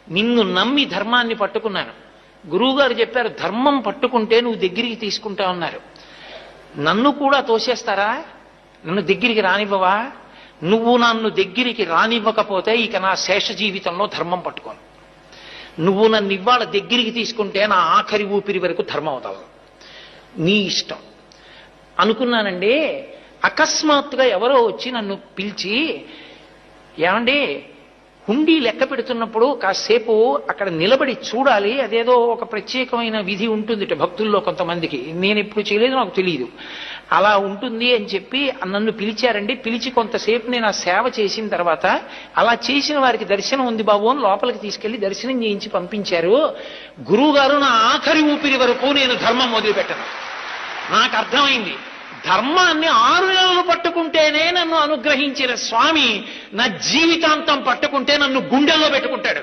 నిన్ను నమ్మి ధర్మాన్ని పట్టుకున్నాను. గురువుగారు చెప్పారు, ధర్మం పట్టుకుంటే నువ్వు దగ్గరికి తీసుకుంటా ఉన్నారు. నన్ను కూడా తోసేస్తారా? నన్ను దగ్గరికి రానివ్వవా? నువ్వు నన్ను దగ్గరికి రానివ్వకపోతే ఇక నా శేష జీవితంలో ధర్మం పట్టుకోను. నువ్వు నన్ను ఇవాళ దగ్గరికి తీసుకుంటే నా ఆఖరి ఊపిరి వరకు ధర్మం అవుతావు. నీ ఇష్టం అనుకున్నానండి. అకస్మాత్తుగా ఎవరో వచ్చి నన్ను పిలిచి, ఏమండి హుండీ లెక్క పెడుతున్నప్పుడు కాసేపు అక్కడ నిలబడి చూడాలి, అదేదో ఒక ప్రత్యేకమైన విధి ఉంటుంది భక్తుల్లో కొంతమందికి, నేను ఎప్పుడు చేయలేదు, నాకు తెలియదు, అలా ఉంటుంది అని చెప్పి నన్ను పిలిచారండి. పిలిచి కొంతసేపు నేను ఆ సేవ చేసిన తర్వాత, అలా చేసిన వారికి దర్శనం ఉంది బాబు అని లోపలికి తీసుకెళ్లి దర్శనం చేయించి పంపించారు. గురువు గారు నా ఆఖరి ఊపిరి వరకు నేను ధర్మం మొదలుపెట్టను. నాకు అర్థమైంది, ధర్మాన్ని 6 నెలలు పట్టుకుంటేనే నన్ను అనుగ్రహించిన స్వామి నా జీవితాంతం పట్టుకుంటే నన్ను గుండెల్లో పెట్టుకుంటాడు.